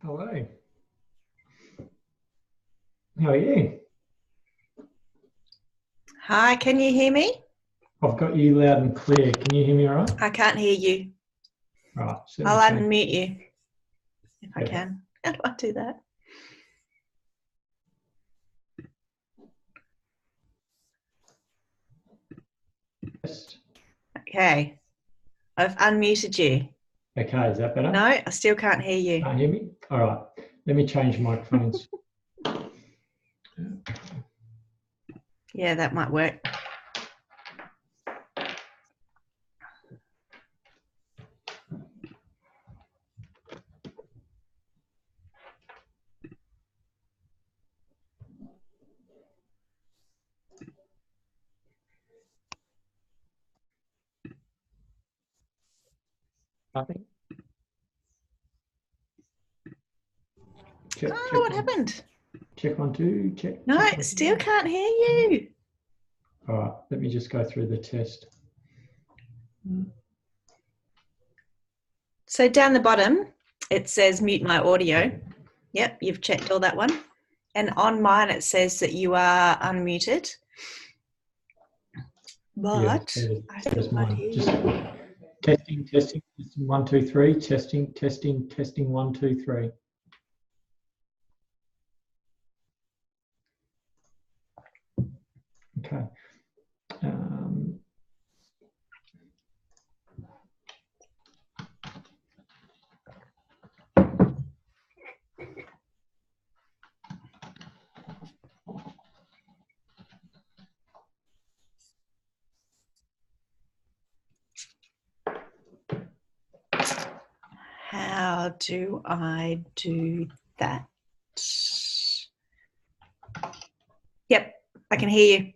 Hello. How are you? Hi, can you hear me? I've got you loud and clear. Can you hear me all right? I can't hear you. Right. I'll unmute you if I Yeah. can. How do I do that? Yes. Okay, I've unmuted you. Okay, is that better? No, I still can't hear you. Can't hear me? All right. Let me change microphones. Yeah, that might work. Nothing? Check, Oh, check what one. happened? Check 1, 2, check. No, check one, still two. can't hear you. All right. Let me just go through the test. So down the bottom, it says mute my audio. Yep, you've checked all that one. And on mine, it says that you are unmuted. But I still there's can't mine. hear Just you. testing, 1, 2, 3. Testing, 1, 2, 3. Okay. How do I do that? Yep, I can hear you.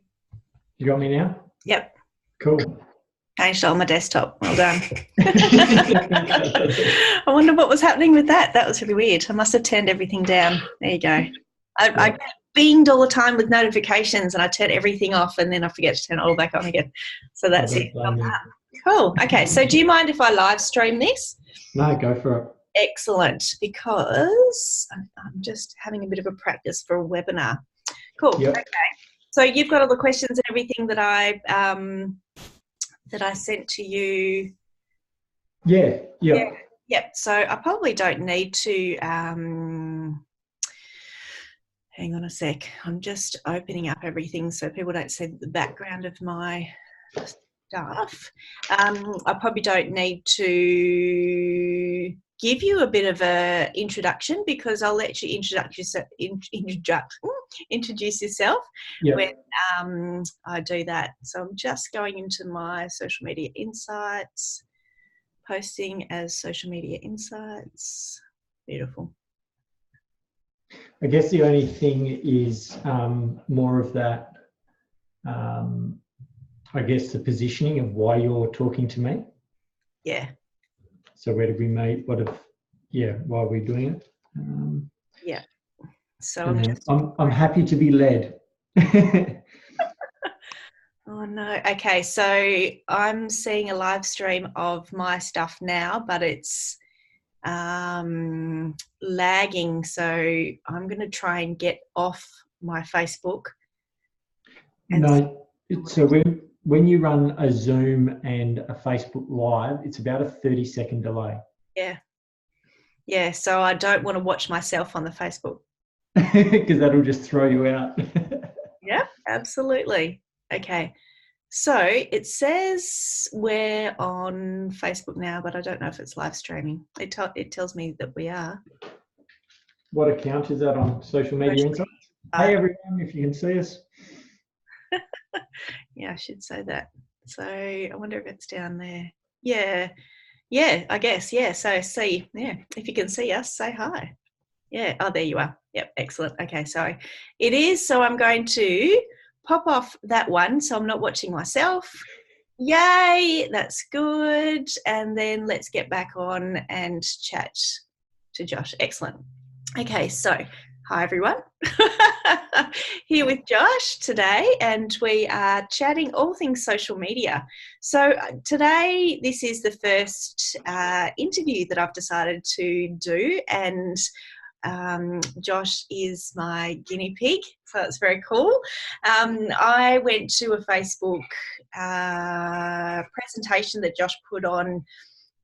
You got me now? Yep. Cool. Changed on my desktop. Well done. I wonder what was happening with that. That was really weird. I must have turned everything down. There you go. I get binged all the time with notifications and I turn everything off and then I forget to turn it all back on again. So that's it. Cool. Okay. So do you mind if I live stream this? No, go for it. Excellent. Because I'm just having a bit of a practice for a webinar. Cool. Yep. Okay. So you've got all the questions and everything that I sent to you. Yeah. Yep. So I probably don't need to. Hang on a sec. I'm just opening up everything so people don't see the background of my stuff. I probably don't need to give you a bit of an introduction because I'll let you introduce yourself when I do that. So I'm just going into my social media insights, posting as social media insights. Beautiful. I guess the only thing is more of that, I guess the positioning of why you're talking to me. Yeah. So where did we meet? Why are we doing it? Yeah. So I'm happy to be led. Oh no. Okay, so I'm seeing a live stream of my stuff now, but it's lagging. So I'm going to try and get off my Facebook. No, so when you run a Zoom and a Facebook Live, it's about a 30-second delay. Yeah. Yeah, so I don't want to watch myself on the Facebook. Because that'll just throw you out. Yeah, absolutely. Okay. So it says we're on Facebook now, but I don't know if it's live streaming. It tells me that we are. What account is that on? Social Media Insights? Hey everyone, if you can see us. Yeah, I should say that. So I wonder if it's down there. Yeah, I guess. Yeah, so if you can see us, say hi. Yeah, oh, there you are. Yep, excellent. Okay, so it is. So I'm going to pop off that one so I'm not watching myself. Yay, that's good. And then let's get back on and chat to Josh. Excellent. Okay, so hi everyone. Here with Josh today, and we are chatting all things social media. So today, this is the first interview that I've decided to do, and Josh is my guinea pig, so it's very cool. I went to a Facebook presentation that Josh put on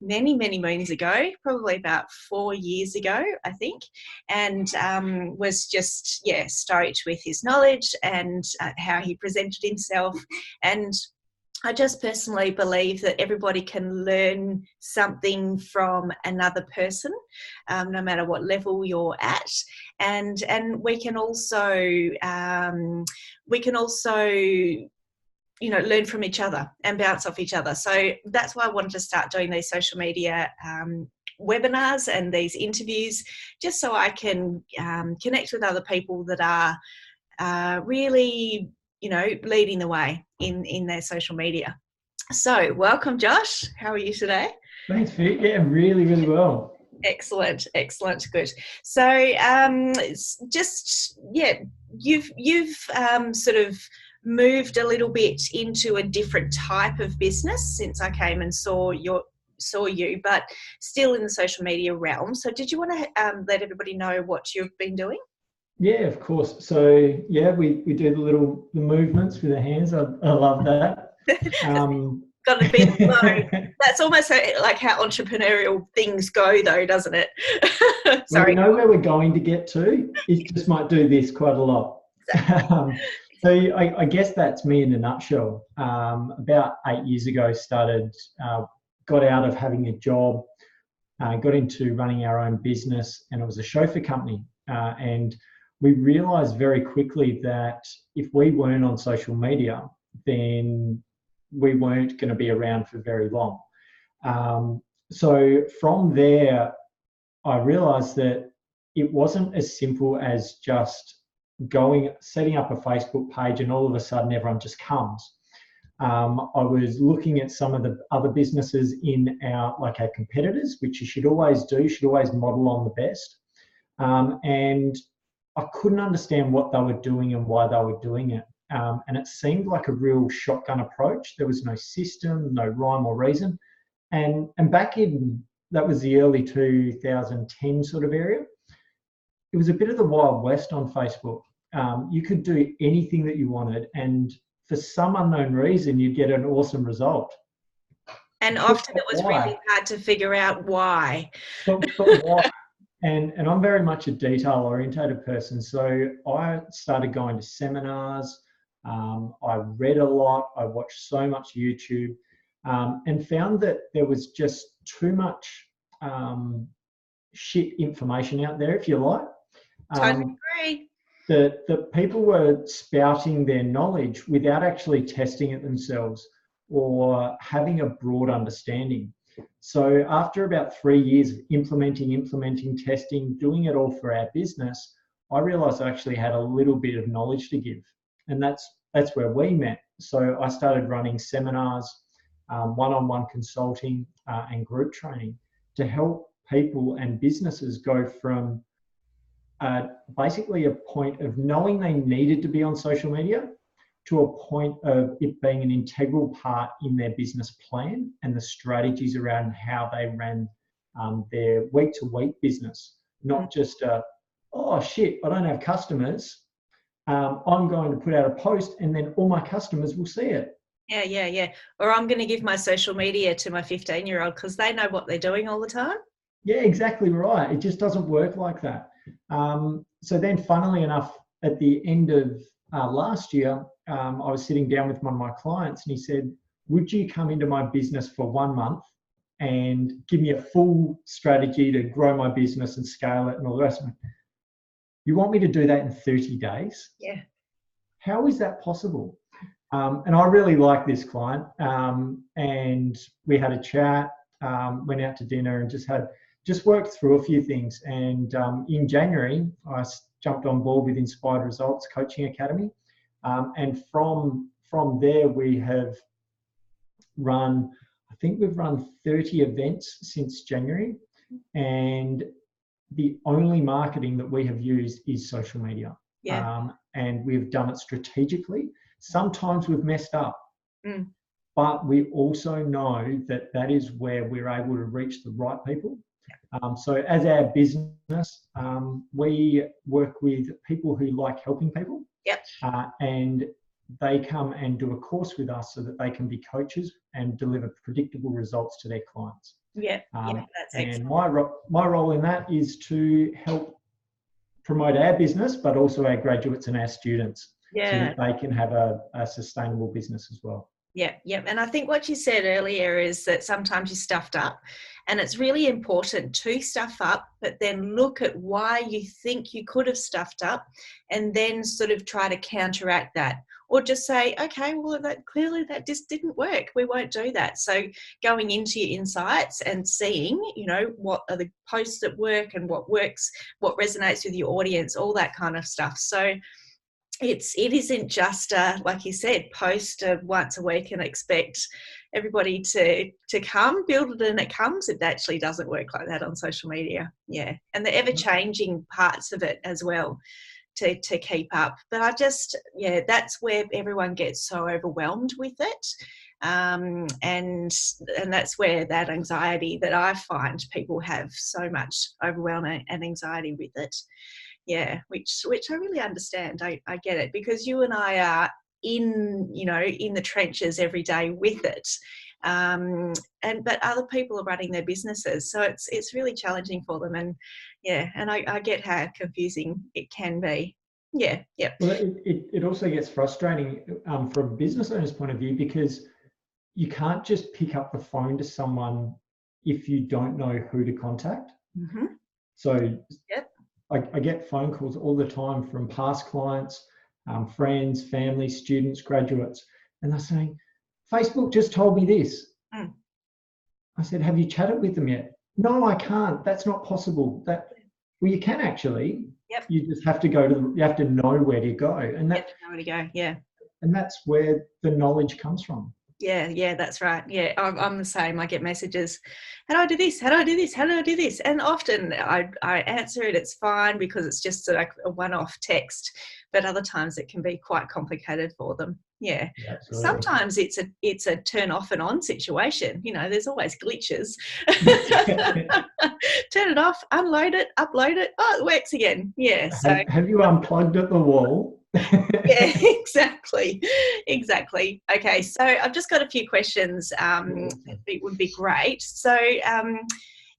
many moons ago, probably about 4 years ago, I think, and was just stoked with his knowledge and how he presented himself. And I just personally believe that everybody can learn something from another person, no matter what level you're at, and we can also learn from each other and bounce off each other. So that's why I wanted to start doing these social media webinars and these interviews, just so I can connect with other people that are really, leading the way in their social media. So welcome, Josh. How are you today? Thanks, Vic. Yeah, really well. Excellent, good. So you've sort of moved a little bit into a different type of business since I came and saw you, but still in the social media realm. So did you want to let everybody know what you've been doing? Yeah, of course. So yeah, we do the movements with the hands. I love that. Got to be the That's almost like how entrepreneurial things go, though, doesn't it? Sorry. Well, we know where we're going to get to. You just might do this quite a lot. So I guess that's me in a nutshell. About 8 years ago, got out of having a job, got into running our own business, and it was a chauffeur company. And we realised very quickly that if we weren't on social media, then we weren't going to be around for very long. So from there, I realised that it wasn't as simple as just setting up a Facebook page and all of a sudden everyone just comes. I was looking at some of the other businesses in our competitors, which you should always do. You should always model on the best. And I couldn't understand what they were doing and why they were doing it. And it seemed like a real shotgun approach. There was no system, no rhyme or reason. And back in, that was the early 2010 sort of area, it was a bit of the Wild West on Facebook. You could do anything that you wanted, and for some unknown reason, you'd get an awesome result. And often it was really hard to figure out why. But why? And I'm very much a detail-orientated person, so I started going to seminars. I read a lot. I watched so much YouTube, and found that there was just too much shit information out there, if you like. Totally agree. That people were spouting their knowledge without actually testing it themselves or having a broad understanding. So after about 3 years of implementing, testing, doing it all for our business, I realised I actually had a little bit of knowledge to give, and that's where we met. So I started running seminars, one-on-one consulting, and group training to help people and businesses go from basically a point of knowing they needed to be on social media to a point of it being an integral part in their business plan and the strategies around how they ran their week-to-week business. Not just, oh shit, I don't have customers. I'm going to put out a post and then all my customers will see it. Yeah. Or I'm going to give my social media to my 15-year-old because they know what they're doing all the time. Yeah, exactly right. It just doesn't work like that. So then, funnily enough, at the end of last year, I was sitting down with one of my clients and he said, would you come into my business for 1 month and give me a full strategy to grow my business and scale it and all the rest of it? You want me to do that in 30 days? Yeah. How is that possible? And I really like this client. And we had a chat, went out to dinner and just worked through a few things. And in January, I jumped on board with Inspired Results Coaching Academy. And from there, we have run, I think we've run 30 events since January. And the only marketing that we have used is social media. Yeah. And we've done it strategically. Sometimes we've messed up. But we also know that is where we're able to reach the right people. So as our business, we work with people who like helping people. Yep. And they come and do a course with us so that they can be coaches and deliver predictable results to their clients. Yeah, that's excellent. And my role in that is to help promote our business, but also our graduates and our students, so that they can have a sustainable business as well. Yeah. And I think what you said earlier is that sometimes you're stuffed up, and it's really important to stuff up, but then look at why you think you could have stuffed up and then sort of try to counteract that. Or just say, okay, well, clearly that just didn't work. We won't do that. So going into your insights and seeing, what are the posts that work and what works, what resonates with your audience, all that kind of stuff. So it isn't just like you said, post once a week and expect everybody to come, build it and it comes. It actually doesn't work like that on social media. Yeah. And the ever-changing parts of it as well to keep up. But that's where everyone gets so overwhelmed with it. And that's where that anxiety that I find people have so much overwhelm and anxiety with it. Yeah, which I really understand. I get it, because you and I are in the trenches every day with it. But other people are running their businesses, so it's really challenging for them. And I get how confusing it can be. Yeah. Well, it also gets frustrating from a business owner's point of view, because you can't just pick up the phone to someone if you don't know who to contact. Mm-hmm. So I get phone calls all the time from past clients, friends, family, students, graduates, and they're saying, Facebook just told me this. Mm. I said, have you chatted with them yet? No, I can't. That's not possible. Well, you can actually. Yep. You just have to you have to know where to go. And know where to go, yeah. And that's where the knowledge comes from. Yeah, that's right. Yeah, I'm the same. I get messages, how do I do this? How do I do this? How do I do this? And often I answer it, it's fine, because it's just like a one-off text. But other times it can be quite complicated for them. Yeah. Absolutely. Sometimes it's a turn off and on situation. There's always glitches. Turn it off, unload it, upload it. Oh, it works again. Yeah. So have you unplugged at the wall? Yeah, exactly. Okay, so I've just got a few questions. It would be great. So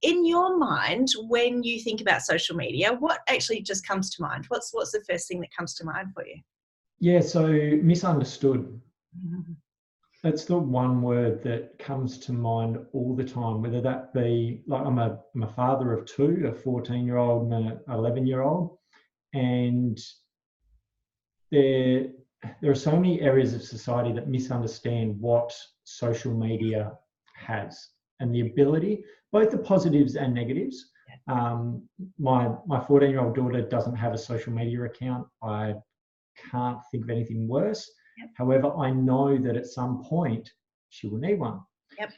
in your mind, when you think about social media, what actually just comes to mind? What's the first thing that comes to mind for you? Yeah, so misunderstood. Mm-hmm. That's the one word that comes to mind all the time, whether that be, like, I'm a father of two, a 14-year-old and an 11-year-old, and there are so many areas of society that misunderstand what social media has and the ability, both the positives and negatives. My 14-year-old daughter doesn't have a social media account. I can't think of anything worse. Yep. However, I know that at some point she will need one. Yep.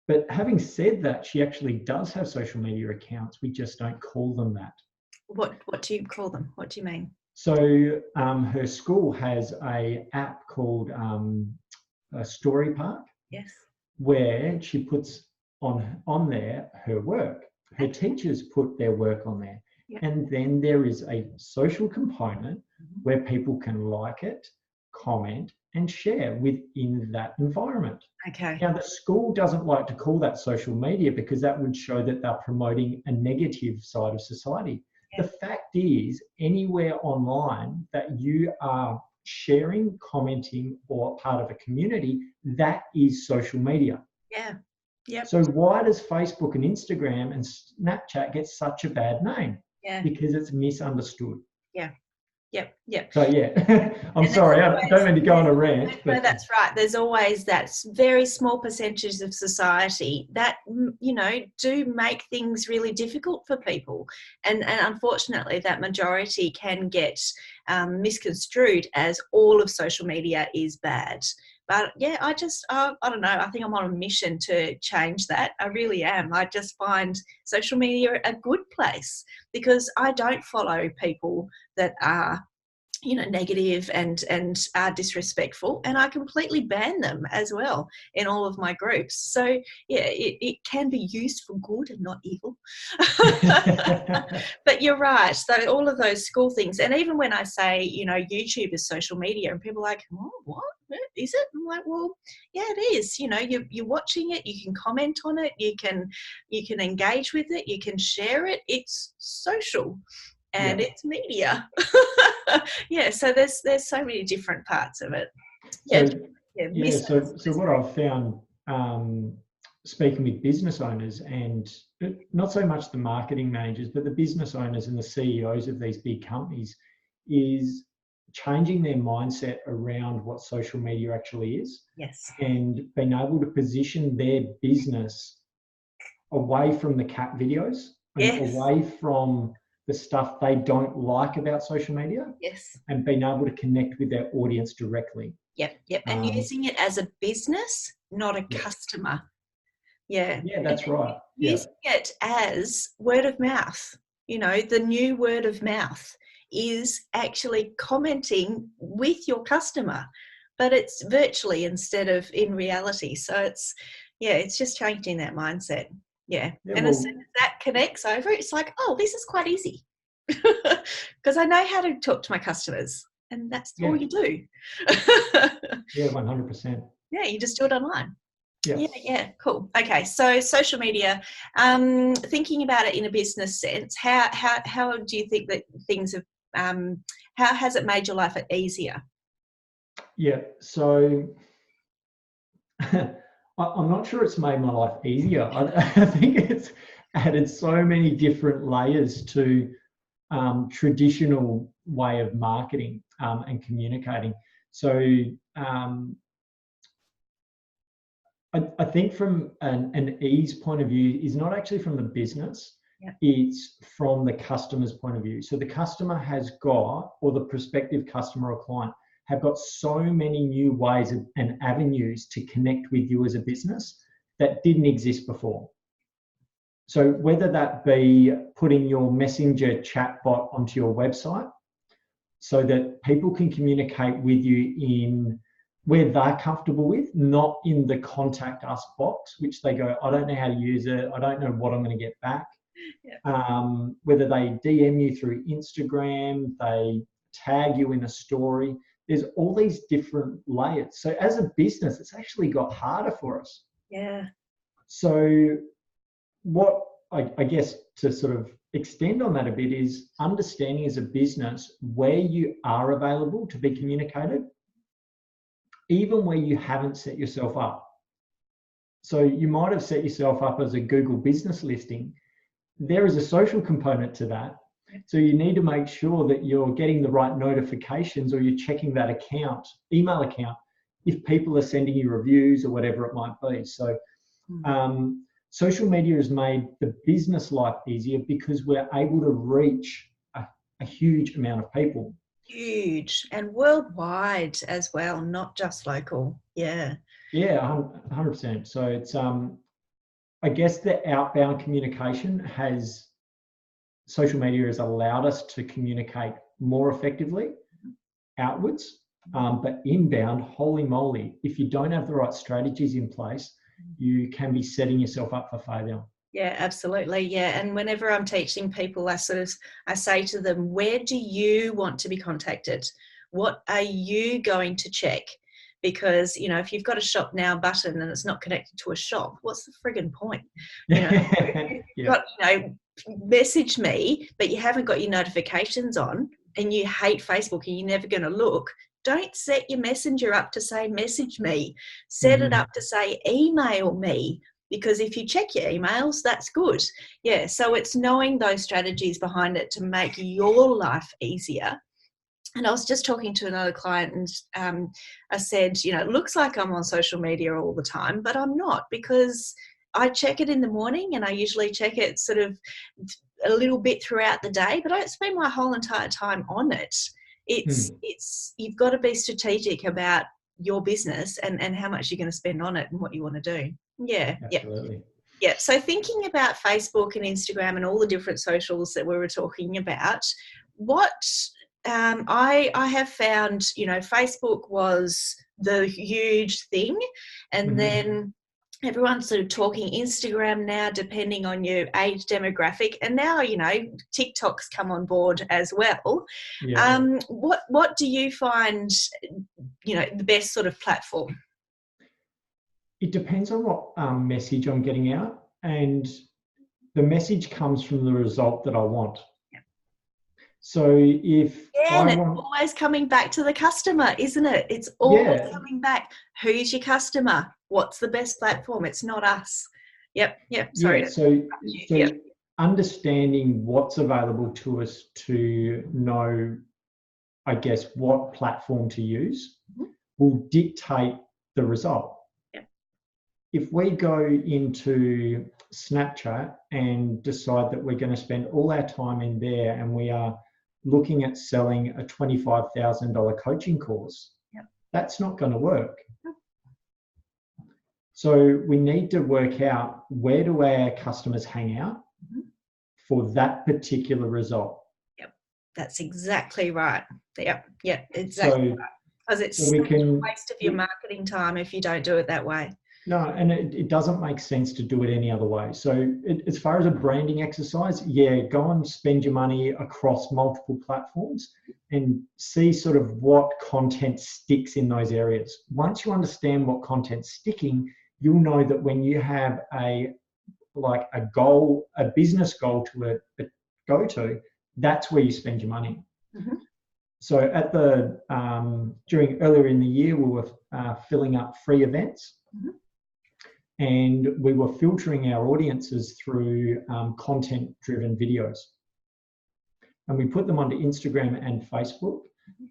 But having said that, she actually does have social media accounts. We just don't call them that. What do you call them? What do you mean? So her school has a app called a Story Park. Yes. Where she puts on there her work. Her teachers put their work on there. Yep. And then there is a social component where people can like it, comment, and share within that environment. Okay. Now, the school doesn't like to call that social media, because that would show that they're promoting a negative side of society. Yep. The fact is, anywhere online that you are sharing, commenting, or part of a community, that is social media. Yeah. Yep. So why does Facebook and Instagram and Snapchat get such a bad name? Yeah. Because it's misunderstood. Yeah. Yep. So yeah, I'm sorry, I don't mean to go on a rant. No, that's right. There's always that very small percentage of society that, do make things really difficult for people. And unfortunately, that majority can get misconstrued as all of social media is bad. But yeah, I don't know. I think I'm on a mission to change that. I really am. I just find social media a good place, because I don't follow people that are negative and are disrespectful, and I completely ban them as well in all of my groups. So yeah, it can be used for good and not evil. But you're right, so all of those school things, and even when I say YouTube is social media, and people are like, oh, what is it? I'm like, well, yeah, it is. You're watching it, you can comment on it, you can engage with it, you can share it. It's social and it's media. Yeah, so there's so many different parts of it. So what I've found, speaking with business owners, and not so much the marketing managers, but the business owners and the CEOs of these big companies, is changing their mindset around what social media actually is. Yes. And being able to position their business away from the cat videos, and away from the stuff they don't like about social media. Yes. And being able to connect with their audience directly. Yep. And using it as a business, not a customer. Yeah. Yeah, that's right. Using it as word of mouth. The new word of mouth is actually commenting with your customer, but it's virtually instead of in reality. So it's just changing that mindset. Yeah. And as soon as that connects over, it's like, oh, this is quite easy. Because I know how to talk to my customers, and that's all you do. Yeah, 100%. Yeah, you just do it online. Yeah, cool. Okay, so social media, thinking about it in a business sense, how do you think that things have, how has it made your life easier? Yeah, so I'm not sure it's made my life easier. I think it's added so many different layers to traditional way of marketing and communicating. So I think from an ease point of view is not actually from the business, it's from the customer's point of view. So the customer has got, or the prospective customer or client, have got so many new ways and avenues to connect with you as a business that didn't exist before. So whether that be putting your messenger chatbot onto your website so that people can communicate with you in where they're comfortable with, not in the contact us box, which they go, I don't know how to use it, I don't know what I'm going to get back. Whether they DM you through Instagram, they tag you in a story, there's all these different layers. So as a business, it's actually got harder for us. Yeah. So what I guess to sort of extend on that a bit is understanding as a business where you are available to be communicated, even where you haven't set yourself up. So you might have set yourself up as a Google business listing. There is a social component to that. So you need to make sure that you're getting the right notifications, or you're checking that account, email account, if people are sending you reviews or whatever it might be. So social media has made the business life easier because we're able to reach a huge amount of people. Huge, and worldwide as well, not just local. Yeah, 100%. So it's I guess the outbound communication social media has allowed us to communicate more effectively outwards, but inbound, holy moly, if you don't have the right strategies in place, you can be setting yourself up for failure. Yeah, absolutely. Yeah. And whenever I'm teaching people, I say to them, where do you want to be contacted? What are you going to check? Because, if you've got a shop now button and it's not connected to a shop, what's the friggin' point? You've got, message me, but you haven't got your notifications on, and you hate Facebook and you're never going to look. Don't set your messenger up to say message me. Set it up to say email me, because if you check your emails, that's good. Yeah, so it's knowing those strategies behind it to make your life easier. And I was just talking to another client, and I said, it looks like I'm on social media all the time, but I'm not, because I check it in the morning, and I usually check it sort of a little bit throughout the day, but I don't spend my whole entire time on it. It's you've got to be strategic about your business and how much you're going to spend on it and what you want to do. Yeah. Absolutely. Yeah. So thinking about Facebook and Instagram and all the different socials that we were talking about, what I have found, Facebook was the huge thing, and then everyone's sort of talking Instagram now, depending on your age demographic, and now TikTok's come on board as well. Yeah. What do you find the best sort of platform? It depends on what message I'm getting out, and the message comes from the result that I want. So if and it's always coming back to the customer, isn't it? It's always coming back. Who's your customer? What's the best platform? It's not us. Yep. Sorry. Yeah, so understanding what's available to us to know, I guess, what platform to use will dictate the result. Yep. If we go into Snapchat and decide that we're going to spend all our time in there and we are looking at selling a $25,000 coaching course, that's not going to work. So we need to work out, where do our customers hang out for that particular result? Yep, that's exactly right. Yep, exactly right. Because it's a waste of your marketing time if you don't do it that way. No, and it doesn't make sense to do it any other way. So as far as a branding exercise, go and spend your money across multiple platforms and see sort of what content sticks in those areas. Once you understand what content's sticking, you'll know that when you have a goal, a business goal to go to, that's where you spend your money. So at during earlier in the year, we were filling up free events. And we were filtering our audiences through content-driven videos. And we put them onto Instagram and Facebook.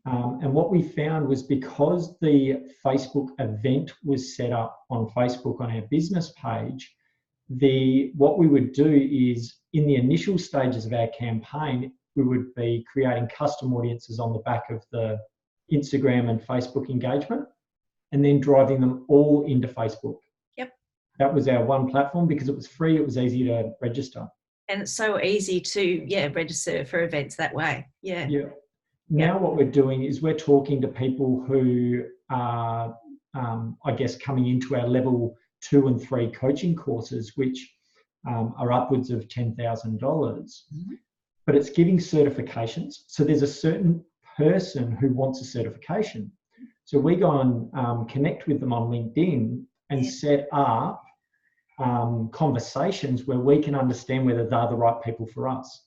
And what we found was, because the Facebook event was set up on Facebook on our business page, what we would do is, in the initial stages of our campaign, we would be creating custom audiences on the back of the Instagram and Facebook engagement, and then driving them all into Facebook. That was our one platform, because it was free, it was easy to register. And it's so easy to register for events that way. Now what we're doing is we're talking to people who are, I guess, coming into our level 2 and 3 coaching courses, which are upwards of $10,000. But it's giving certifications. So there's a certain person who wants a certification. So we go and connect with them on LinkedIn and set up conversations where we can understand whether they're the right people for us.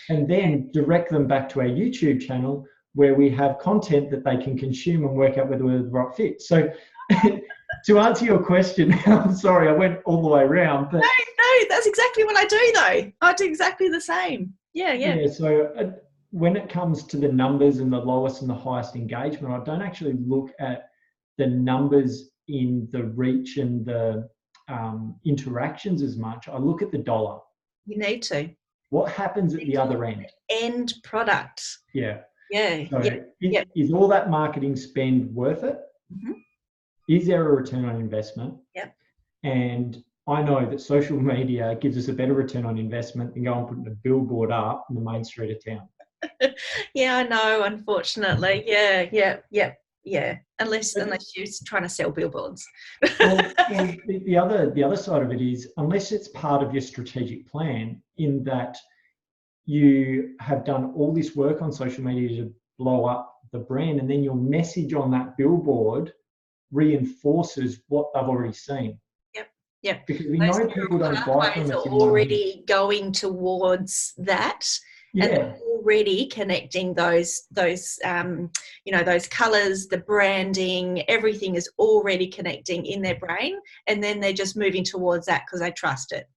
And then direct them back to our YouTube channel, where we have content that they can consume and work out whether we're the right fit. So to answer your question, I'm sorry, I went all the way around. But no, that's exactly what I do though. I do exactly the same. So when it comes to the numbers and the lowest and the highest engagement, I don't actually look at the numbers in the reach and the interactions as much. I look at the dollar. You need to. What happens at the other end? End product. Is all that marketing spend worth it? Is there a return on investment? And I know that social media gives us a better return on investment than going and putting a billboard up in the main street of town. I know, unfortunately. Unless you're trying to sell billboards. The other side of it is, unless it's part of your strategic plan, in that you have done all this work on social media to blow up the brand, and then your message on that billboard reinforces what they've already seen. Because we know people don't buy from us. Are already going towards that. And they're already connecting those colours, the branding, everything is already connecting in their brain, and then they're just moving towards that because they trust it.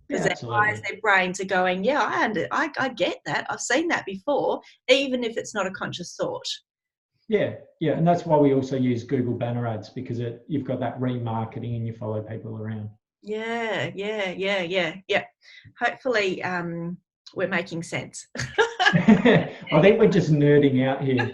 Because their eyes, their brains are going, I get that. I've seen that before, even if it's not a conscious thought. And that's why we also use Google banner ads, because you've got that remarketing and you follow people around. Hopefully, we're making sense. I think we're just nerding out here. I know.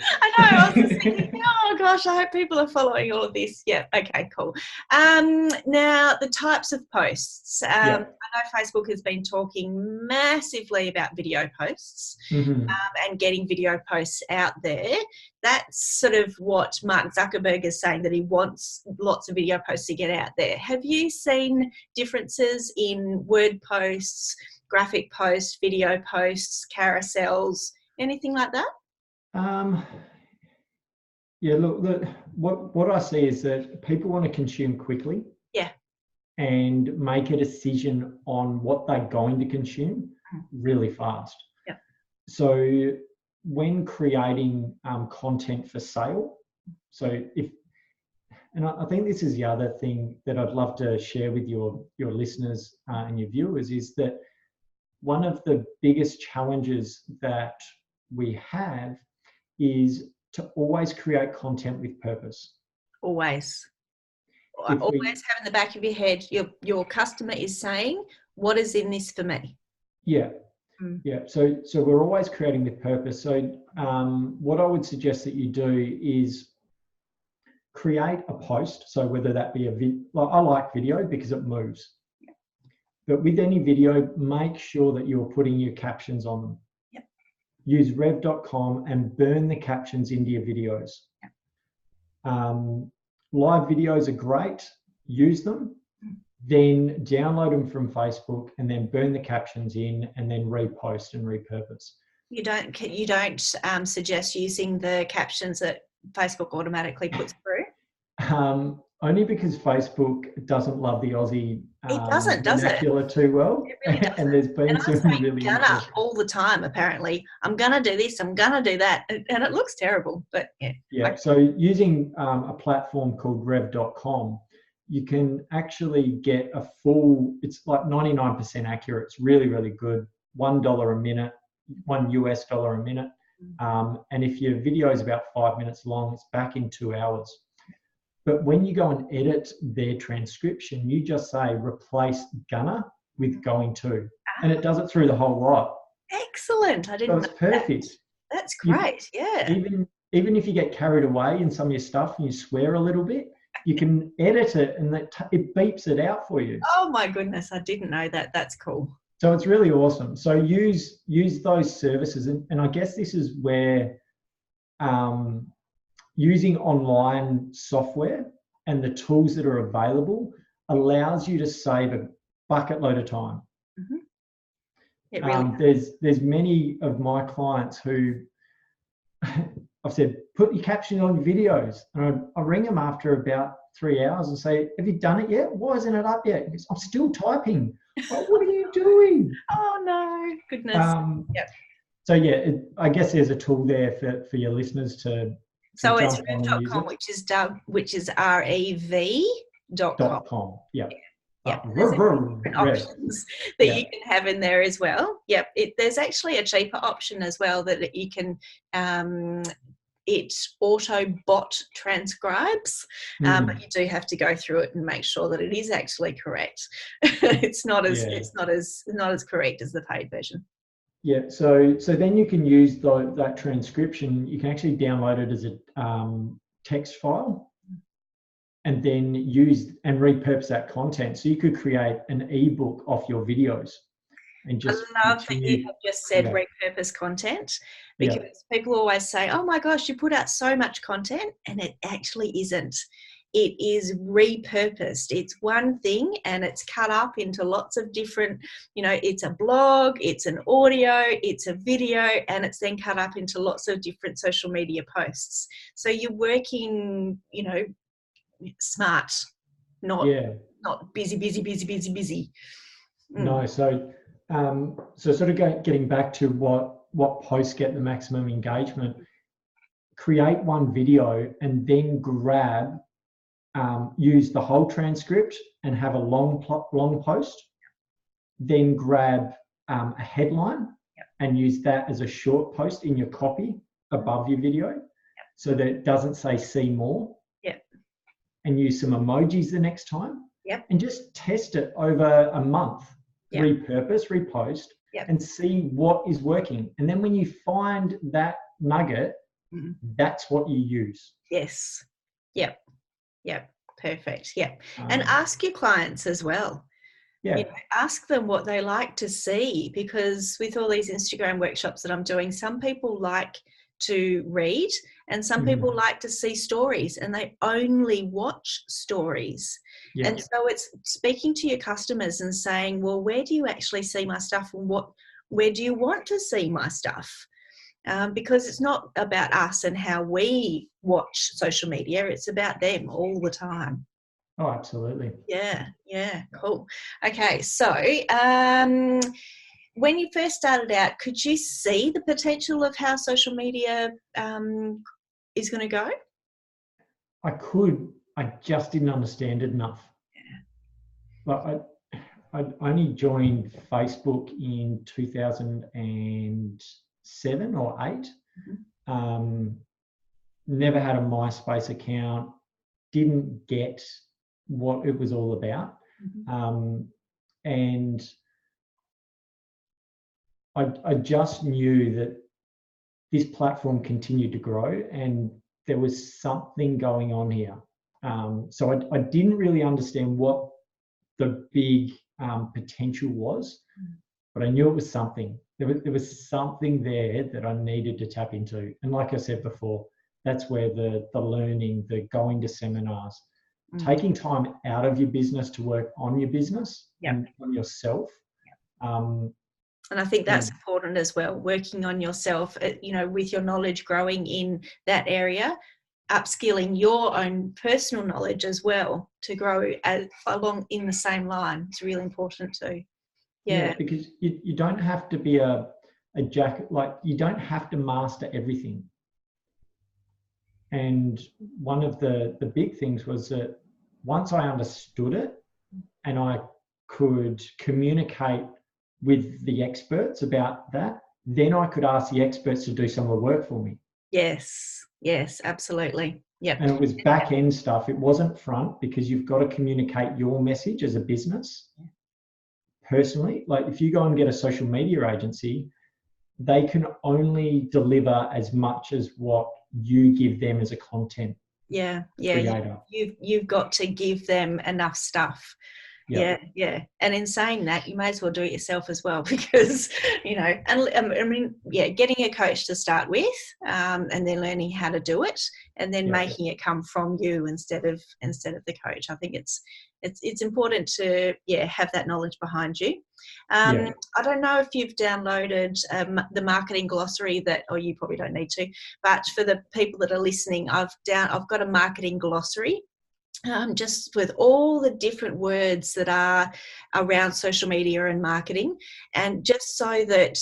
I was just thinking, oh gosh, I hope people are following all of this. Yeah. Okay. Cool. Now the types of posts. I know Facebook has been talking massively about video posts and getting video posts out there. That's sort of what Mark Zuckerberg is saying, that he wants lots of video posts to get out there. Have you seen differences in word posts, graphic posts, video posts, carousels, anything like that? Yeah, look, what I see is that people want to consume quickly. Yeah. And make a decision on what they're going to consume really fast. Yeah. So when creating content for sale, I think this is the other thing that I'd love to share with your listeners and your viewers, is that one of the biggest challenges that we have is to always create content with purpose. Always have in the back of your head, your customer is saying, what is in this for me? Yeah. Yeah. So we're always creating with purpose. So what I would suggest that you do is create a post. So whether that be I like video because it moves. Yeah. But with any video, make sure that you're putting your captions on them. Yep. Use rev.com and burn the captions into your videos. Yep. Live videos are great. Use them. Then download them from Facebook and then burn the captions in and then repost and repurpose. You don't suggest using the captions that Facebook automatically puts through? Only because Facebook doesn't love the Aussie vernacular too well. It really doesn't. And there's been some really gonna all the time, apparently. I'm gonna do this, I'm gonna do that. And it looks terrible, but yeah. Yeah, so using a platform called rev.com, you can actually get a full, it's like 99% accurate. It's really, really good. $1 a minute, $1 US a minute. And if your video is about 5 minutes long, it's back in 2 hours. But when you go and edit their transcription, you just say replace gonna with going to, and it does it through the whole lot. Excellent. I didn't know. So it's perfect. That's great. Yeah. Even if you get carried away in some of your stuff and you swear a little bit, you can edit it and it beeps it out for you. Oh my goodness, I didn't know that. That's cool. So it's really awesome. So use those services, and I guess this is where using online software and the tools that are available allows you to save a bucket load of time. Mm-hmm. It really there's many of my clients who I've said, put your captions on your videos. And I ring them after about 3 hours and say, have you done it yet? Why isn't it up yet? Because I'm still typing. Oh, what are you doing? Oh, no. Goodness. Yep. So, yeah, I guess there's a tool there for your listeners to so it's rev.com, which is rev.com. Yeah. Yeah, there's different options that you can have in there as well. Yep, there's actually a cheaper option as well that you can. It auto bot transcribes, but you do have to go through it and make sure that it is actually correct. It's not as correct as the paid version. Yeah, so then you can use that transcription. You can actually download it as a text file. And then use and repurpose that content. So you could create an ebook off your videos. And just I love that you have just said repurpose content, because people always say, oh my gosh, you put out so much content, and it actually isn't. It is repurposed. It's one thing and it's cut up into lots of different, it's a blog, it's an audio, it's a video, and it's then cut up into lots of different social media posts. So you're working, smart, not busy. No, so sort of getting back to what posts get the maximum engagement, create one video and then use the whole transcript and have a long post, then grab a headline and use that as a short post in your copy above your video so that it doesn't say see more. And use some emojis the next time. And just test it over a month. Repurpose, repost, Yep. and see what is working. And then when you find that nugget, that's what you use. Yes. Yep. Yep. Perfect. Yep. And ask your clients as well. Yeah. You know, ask them what they like to see, because with all these Instagram workshops that I'm doing, some people like to read and some people like to see stories, and they only watch stories. Yeah. And so it's speaking to your customers and saying, well, where do you actually see my stuff, and where do you want to see my stuff? Because it's not about us and how we watch social media, it's about them all the time. Oh, absolutely. Yeah, cool. Okay, so when you first started out, could you see the potential of how social media is going to go? I could. I just didn't understand it enough. Like I only joined Facebook in 2007 or 8. Never had a MySpace account. Didn't get what it was all about. And I just knew that this platform continued to grow and there was something going on here. So I didn't really understand what the big potential was, but I knew it was something. There was something there that I needed to tap into. And like I said before, that's where the learning, the going to seminars, taking time out of your business to work on your business and on yourself. And I think that's important as well, working on yourself, you know, with your knowledge growing in that area, upskilling your own personal knowledge as well to grow along in the same line. It's really important too. Yeah, because you don't have to be a jacket, like you don't have to master everything. And one of the big things was that once I understood it and I could communicate with the experts about that, then I could ask the experts to do some of the work for me. Yes, absolutely. Yeah. And it was back end stuff. It wasn't front, because you've got to communicate your message as a business. Personally, like if you go and get a social media agency, they can only deliver as much as what you give them as a content creator. You've got to give them enough stuff. Yeah. And in saying that, you may as well do it yourself as well, because, you know, and I mean, getting a coach to start with, and then learning how to do it, and then making it come from you instead of the coach. I think it's important to have that knowledge behind you. I don't know if you've downloaded the marketing glossary or you probably don't need to, but for the people that are listening, I've got a marketing glossary. Just with all the different words that are around social media and marketing, and just so that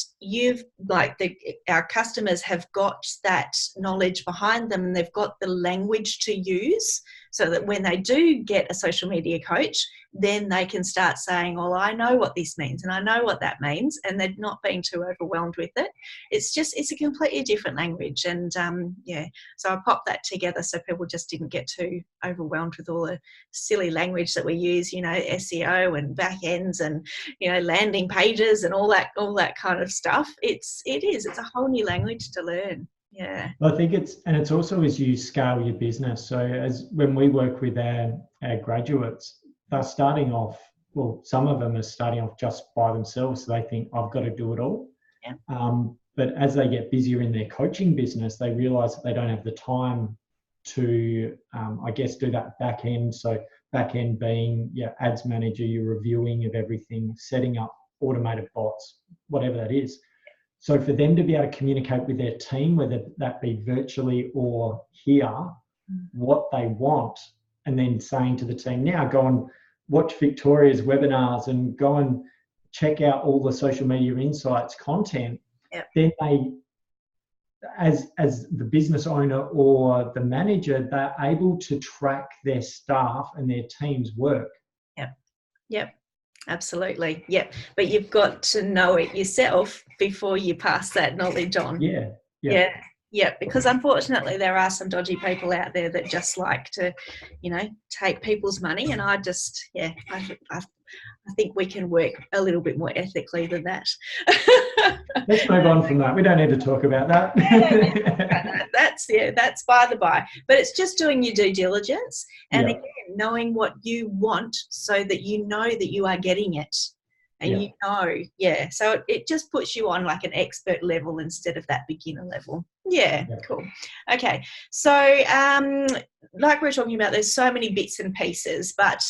our customers have got that knowledge behind them and they've got the language to use, so that when they do get a social media coach, then they can start saying, well, I know what this means and I know what that means, and they're not being too overwhelmed with it. It's a completely different language. And so I popped that together so people just didn't get too overwhelmed with all the silly language that we use, you know, SEO and back ends and, you know, landing pages and all that kind of stuff. It's a whole new language to learn. Yeah. I think it's also as you scale your business. So as when we work with our graduates, they're starting off, well, some of them are starting off just by themselves. So they think, I've got to do it all. Yeah. But as they get busier in their coaching business, they realize that they don't have the time to, do that back end. So back end being ads manager, your reviewing of everything, setting up automated bots, whatever that is. So for them to be able to communicate with their team, whether that be virtually or here, what they want, and then saying to the team, now go and watch Victoria's webinars and go and check out all the social media insights content, then they, as the business owner or the manager, they're able to track their staff and their team's work. Yep. Absolutely. Yep. But you've got to know it yourself before you pass that knowledge on. Yeah. Yeah, because unfortunately there are some dodgy people out there that just like to, take people's money, and I think we can work a little bit more ethically than that. Let's move on from that. We don't need to talk about that. That's by the by. But it's just doing your due diligence and Yeah. again, knowing what you want so that you know that you are getting it. And so it just puts you on like an expert level instead of that beginner level. Yeah. Cool. Okay. So like we were talking about, there's so many bits and pieces, but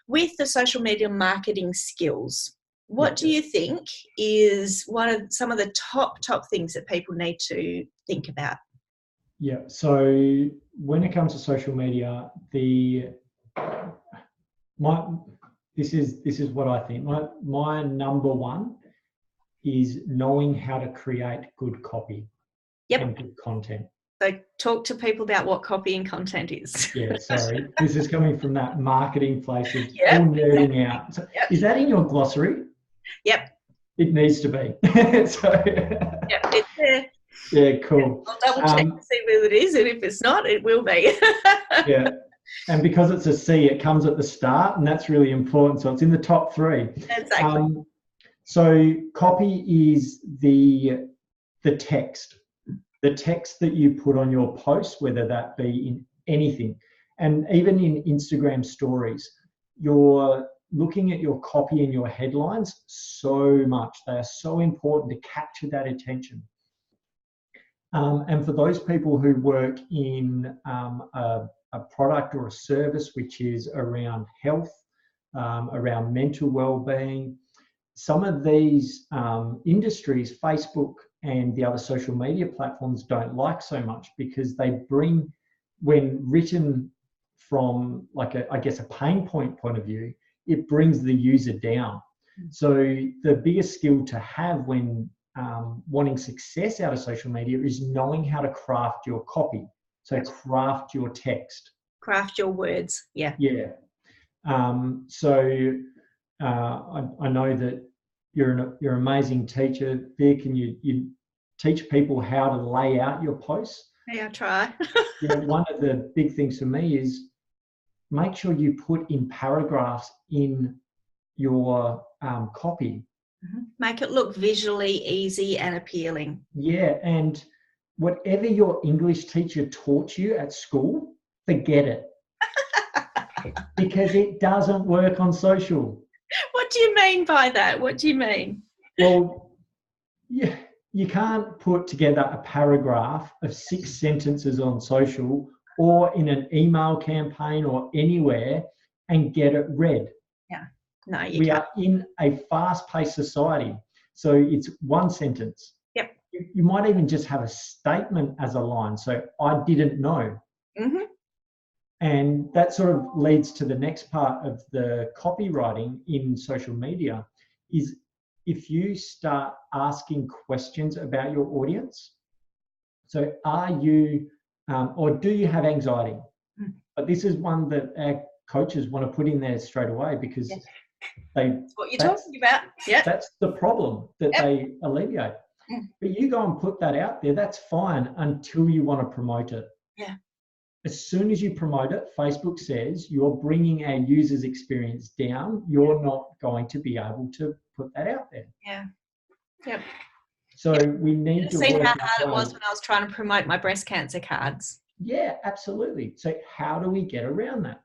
with the social media marketing skills, what do you think is some of the top things that people need to think about? Yeah. So when it comes to social media, this is what I think. My number one is knowing how to create good copy and good content. So talk to people about what copy and content is. Yeah, sorry. This is coming from that marketing place of all nerding out. So is that in your glossary? Yep. It needs to be. It's there. Yeah, cool. I'll double check to see whether it is, and if it's not, it will be. Yeah. And because it's a C, it comes at the start, and that's really important. So it's in the top 3. Exactly. So copy is the text that you put on your post, whether that be in anything, and even in Instagram stories. You're looking at your copy and your headlines so much. They are so important to capture that attention. And for those people who work in a product or a service which is around health, around mental well-being, some of these industries, Facebook and the other social media platforms, don't like so much because they bring, when written from like a pain point of view, it brings the user down. So the biggest skill to have when wanting success out of social media is knowing how to craft your copy. So craft your text. Craft your words. Yeah. Yeah. I know that you're an amazing teacher, Vic, and you teach people how to lay out your posts. Yeah, I try. One of the big things for me is make sure you put in paragraphs in your copy. Mm-hmm. Make it look visually easy and appealing. Yeah, and whatever your English teacher taught you at school, forget it. Because it doesn't work on social. What do you mean by that? What do you mean? Well, you can't put together a paragraph of 6 sentences on social or in an email campaign or anywhere and get it read. Yeah, no, you can't. We are in a fast-paced society, so it's 1 sentence. Yep. You might even just have a statement as a line. So I didn't know. Mm-hmm. And that sort of leads to the next part of the copywriting in social media is if you start asking questions about your audience. So are you, or do you have anxiety? But this is one that our coaches want to put in there straight away because that's what you're talking about. Yeah. That's the problem that they alleviate. But you go and put that out there, that's fine until you want to promote it. Yeah. As soon as you promote it, Facebook says you're bringing our users' experience down. You're not going to be able to put that out there. Yeah. Yep. So we need to see how hard it was when I was trying to promote my breast cancer cards. Yeah, absolutely. So how do we get around that?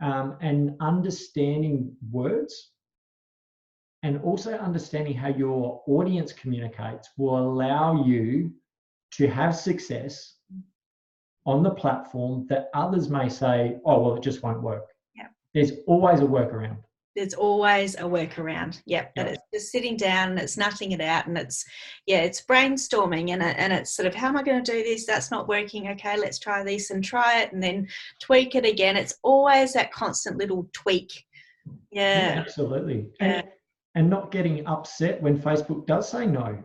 And understanding words and also understanding how your audience communicates will allow you to have success on the platform that others may say, oh, well, it just won't work. Yeah. There's always a workaround. There's always a workaround. Yep. And it's just sitting down and it's nutting it out and it's brainstorming and it's sort of, how am I going to do this? That's not working. Okay, let's try this and try it and then tweak it again. It's always that constant little tweak. Yeah. Absolutely. And not getting upset when Facebook does say no.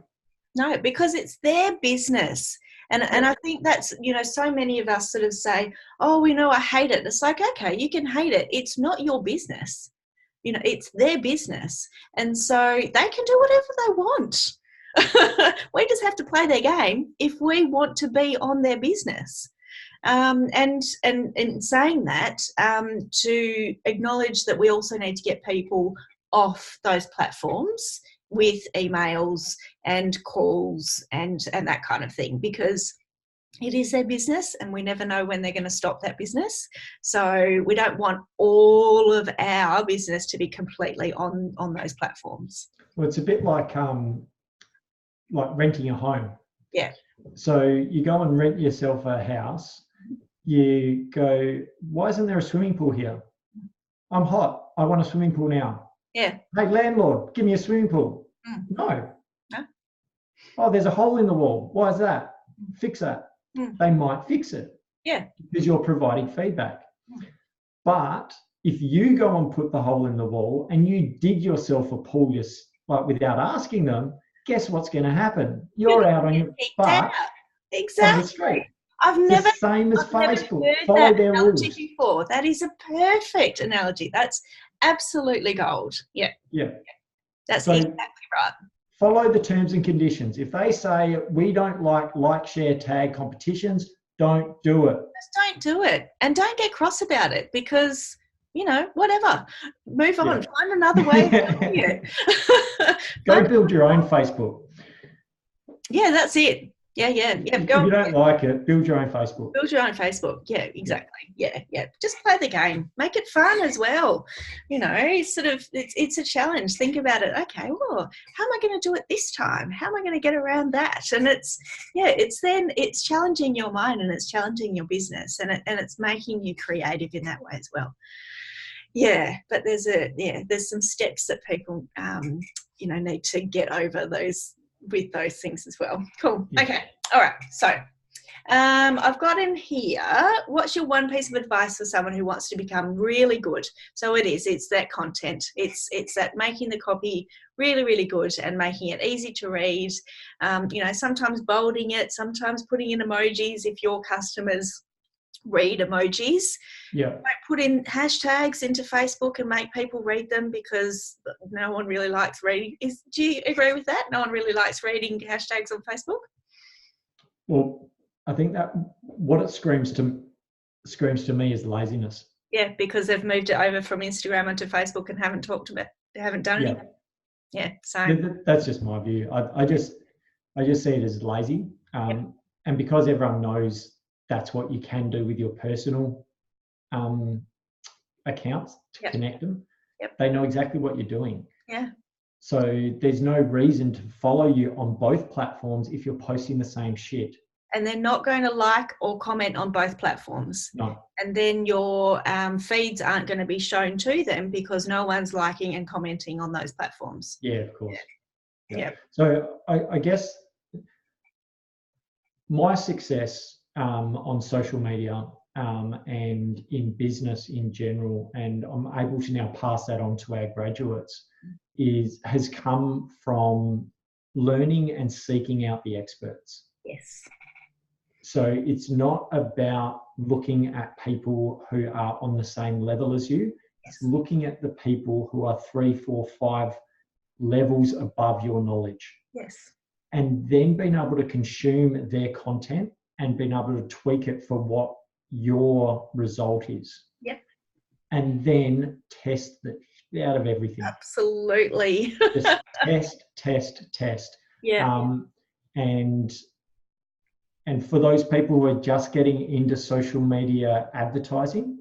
No, because it's their business. And I think that's, so many of us sort of say, oh, I hate it. It's like, okay, you can hate it. It's not your business. It's their business. And so they can do whatever they want. We just have to play their game if we want to be on their business. And in saying that, to acknowledge that we also need to get people off those platforms with emails and calls and that kind of thing, because it is their business and we never know when they're going to stop that business. So we don't want all of our business to be completely on those platforms. Well, it's a bit like renting a home. Yeah. So you go and rent yourself a house. You go, why isn't there a swimming pool here? I'm hot. I want a swimming pool now. Yeah. Hey, landlord, give me a swimming pool. No. Oh, there's a hole in the wall. Why is that? Fix that. They might fix it. Yeah. Because you're providing feedback. But if you go and put the hole in the wall and you dig yourself a pool without asking them, guess what's going to happen? You're out on your butt on the street. I've never same as Facebook. Heard Follow that their analogy rules. Before. That is a perfect analogy. That's absolutely gold. Yeah. Yeah. That's exactly right. Follow the terms and conditions. If they say we don't like, share, tag competitions, don't do it. Just don't do it. And don't get cross about it because, whatever. Move on. Yeah. Find another way of doing it. Go build your own Facebook. Yeah, that's it. Yeah. If you don't like it, build your own Facebook. Build your own Facebook. Yeah, exactly. Yeah. Just play the game. Make it fun as well. It's a challenge. Think about it. Okay, well, how am I going to do it this time? How am I going to get around that? And it's challenging your mind and it's challenging your business and it's making you creative in that way as well. Yeah, but there's some steps that people need to get over with those things as well. Cool. Yeah. Okay. All right. So I've got in here, what's your one piece of advice for someone who wants to become really good? So it's that content. It's that making the copy really, really good and making it easy to read. Sometimes bolding it, sometimes putting in emojis if your customers read emojis. Yeah. Don't put in hashtags into Facebook and make people read them because no one really likes reading. Do you agree with that? No one really likes reading hashtags on Facebook? Well, I think that what it screams to me is laziness. Yeah, because they've moved it over from Instagram onto Facebook and haven't done anything. Yeah, so that's just my view. I just see it as lazy. And because everyone knows that's what you can do with your personal accounts to connect them. Yep. They know exactly what you're doing. Yeah. So there's no reason to follow you on both platforms if you're posting the same shit. And they're not going to like or comment on both platforms. No. And then your feeds aren't going to be shown to them because no one's liking and commenting on those platforms. Yeah, of course. Yeah. So I guess my success on social media and in business in general, and I'm able to now pass that on to our graduates, has come from learning and seeking out the experts. Yes. So it's not about looking at people who are on the same level as you. It's looking at the people who are 3, 4, 5 levels above your knowledge. Yes. And then being able to consume their content and being able to tweak it for what your result is. Yeah. And then test the shit out of everything. Absolutely. Just test. Yeah. And for those people who are just getting into social media advertising,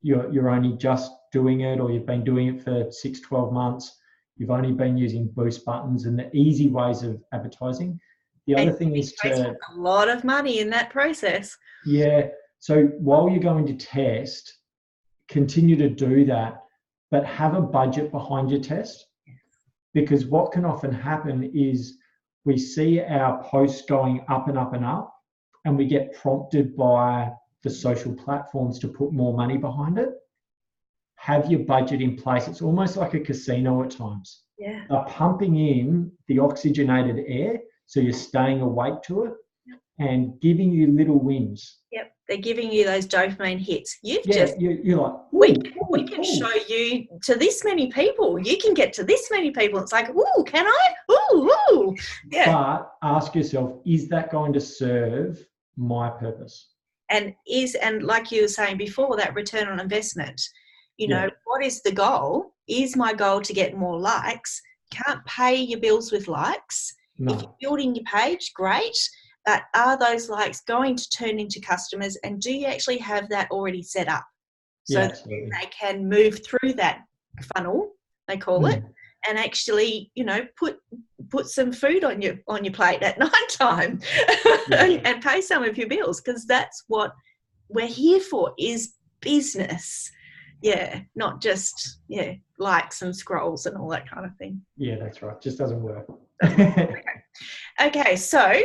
you're only just doing it, or you've been doing it for 6, 12 months. You've only been using boost buttons and the easy ways of advertising. The other thing is a lot of money in that process. Yeah. So while you're going to test, continue to do that, but have a budget behind your test. Because what can often happen is we see our posts going up and up and up, and we get prompted by the social platforms to put more money behind it. Have your budget in place. It's almost like a casino at times. Yeah. They're pumping in the oxygenated air, so you're staying awake to it and giving you little wins. Yep. They're giving you those dopamine hits. You're like, we can show you to this many people. You can get to this many people. It's like, ooh, can I? Ooh. Yeah. But ask yourself, is that going to serve my purpose? And like you were saying before, that return on investment, what is the goal? Is my goal to get more likes? Can't pay your bills with likes. No. If you're building your page, great. But are those likes going to turn into customers? And do you actually have that already set up? So that they can move through that funnel, they call it, and actually, put some food on your plate at night time and pay some of your bills, because that's what we're here for, is business. Yeah, not just likes and scrolls and all that kind of thing. Yeah, that's right. Just doesn't work. Okay, so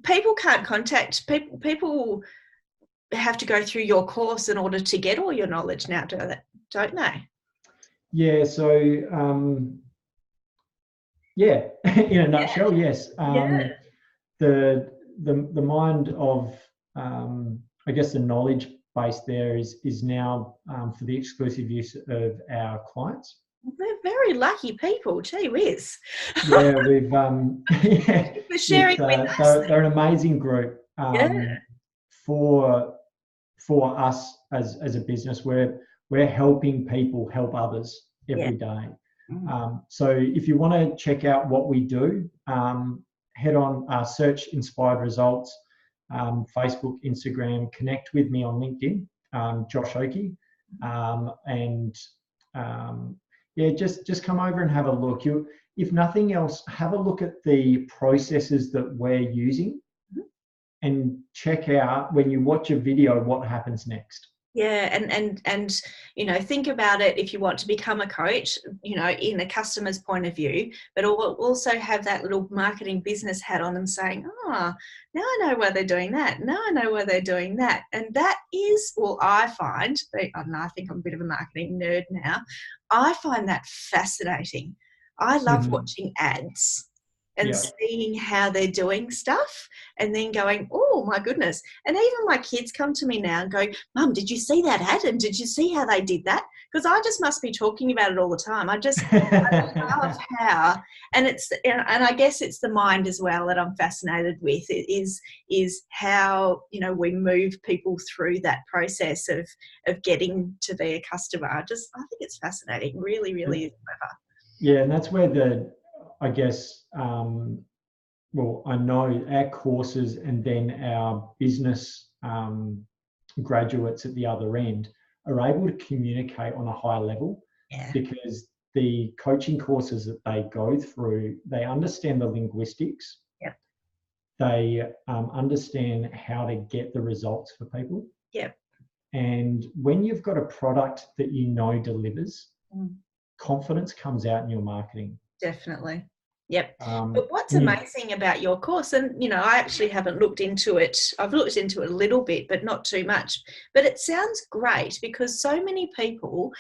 people can't contact people have to go through your course in order to get all your knowledge now, don't they? Yeah, so in a nutshell, yes. The mind of I guess the knowledge base there is now for the exclusive use of our clients. We're very lucky people, gee whiz. Yeah, we've for sharing with us. They're an amazing group. For us as a business, we're helping people help others every day. So if you want to check out what we do, head on, search Inspired Results, Facebook, Instagram, connect with me on LinkedIn, Josh Oakey, and just come over and have a look. If nothing else, have a look at the processes that we're using and check out, when you watch a video, what happens next. Yeah, and think about it if you want to become a coach, in a customer's point of view, but also have that little marketing business hat on them, saying, now I know why they're doing that. Now I know why they're doing that. And that is, I find, I don't know, I think I'm a bit of a marketing nerd now. I find that fascinating. I love watching ads and seeing how they're doing stuff, and then going, oh my goodness. And even my kids come to me now and go, Mum, did you see that ad? And did you see how they did that? Because I just must be talking about it all the time. I love how, and I guess it's the mind as well that I'm fascinated with, is how, we move people through that process of getting to be a customer. I think it's fascinating. Really, really is clever. Yeah, and that's where I guess, I know our courses and then our business graduates at the other end are able to communicate on a higher level, because the coaching courses that they go through, they understand the linguistics. Yep. They understand how to get the results for people. Yep. And when you've got a product that delivers, confidence comes out in your marketing. Definitely. Yep. But what's amazing about your course, and, I actually haven't looked into it. I've looked into it a little bit, but not too much. But it sounds great, because so many people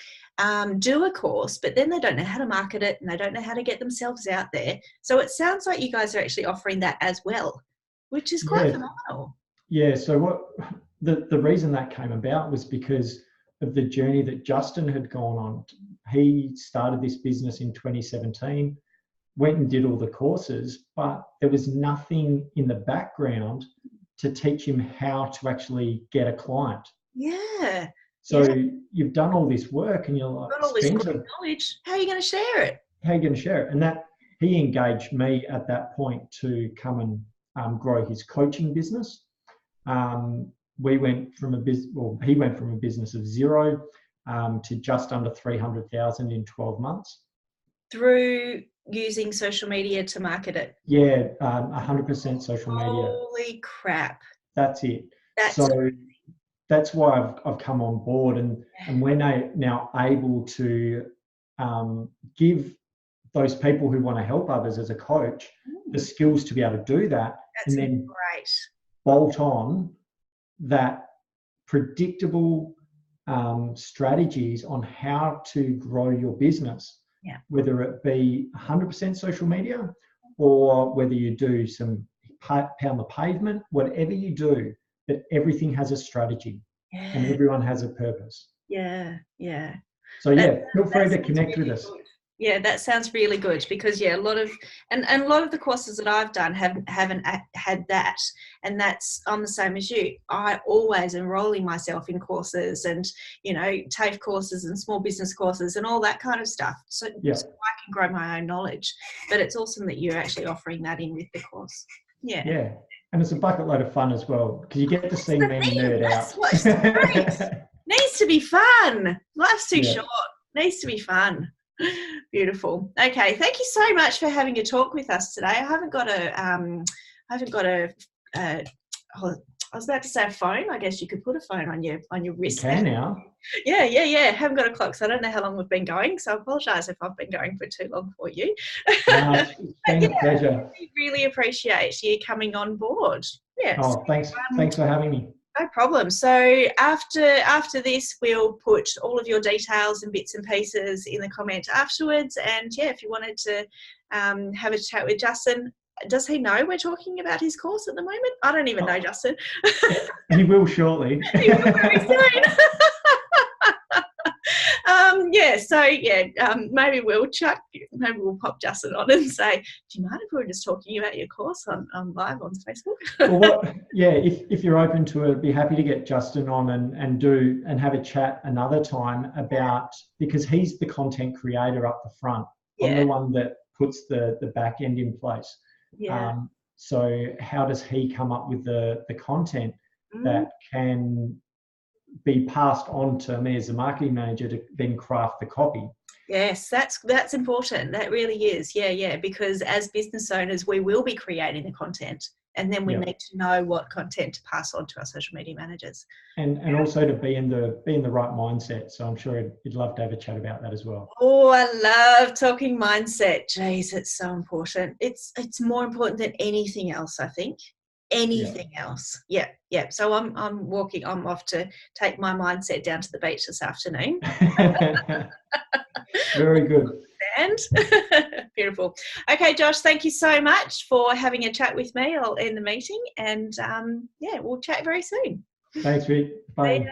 do a course, but then they don't know how to market it and they don't know how to get themselves out there. So it sounds like you guys are actually offering that as well, which is quite phenomenal. Yeah. So what the reason that came about was because of the journey that Justin had gone on. He started this business in 2017. Went and did all the courses, but there was nothing in the background to teach him how to actually get a client. Yeah. So you've done all this work and you're like, got all this knowledge. How are you going to share it? And that he engaged me at that point to come and grow his coaching business. We went from he went from a business of zero to just under 300,000 in 12 months. Through using social media to market it? Yeah, 100% social media. Holy crap. That's it. That's why I've come on board, and we're now able to give those people who want to help others as a coach the skills to be able to do that. That's and then great. Bolt on that predictable strategies on how to grow your business. Yeah. Whether it be 100% social media or whether you do some pound the pavement, whatever you do, that everything has a strategy and everyone has a purpose. Yeah, yeah. So yeah, feel free to connect with us. Yeah, that sounds really good, because a lot of the courses that I've done haven't had that, and that's I'm the same as you. I always enrolling myself in courses and TAFE courses and small business courses and all that kind of stuff, so I can grow my own knowledge. But it's awesome that you're actually offering that in with the course. Yeah, and it's a bucket load of fun as well, because you get to see me nerd out. That's what's great. Needs to be fun. Life's too short. Needs to be fun. Beautiful. Okay, thank you so much for having a talk with us today. I was about to say a phone. I guess you could put a phone on your wrist. You can now. Yeah. Haven't got a clock, so I don't know how long we've been going. So I apologise if I've been going for too long for you. No, it's been a pleasure. We really appreciate you coming on board. Yes. Oh, thanks. Thanks for having me. No problem. So after this, we'll put all of your details and bits and pieces in the comment afterwards. And if you wanted to have a chat with Justin, does he know we're talking about his course at the moment? I don't even know Justin. He will shortly. He will very soon. Maybe we'll pop Justin on and say, do you mind if we were just talking about your course on live on Facebook? If you're open to it, I'd be happy to get Justin on and have a chat another time about, because he's the content creator up the front. I'm the one that puts the back end in place. So how does he come up with the content that can be passed on to me as a marketing manager to then craft the copy? Yes, that's important. That really is. Because as business owners, we will be creating the content, and then we need to know what content to pass on to our social media managers. And also to be in the right mindset. So I'm sure he'd love to have a chat about that as well. Oh, I love talking mindset. Jeez, it's so important. It's more important than anything else, I think. Anything else. So I'm off to take my mindset down to the beach this afternoon. Very good. And beautiful. Okay, Josh, thank you so much for having a chat with me. I'll end the meeting, and we'll chat very soon. Thanks, Rick. Bye.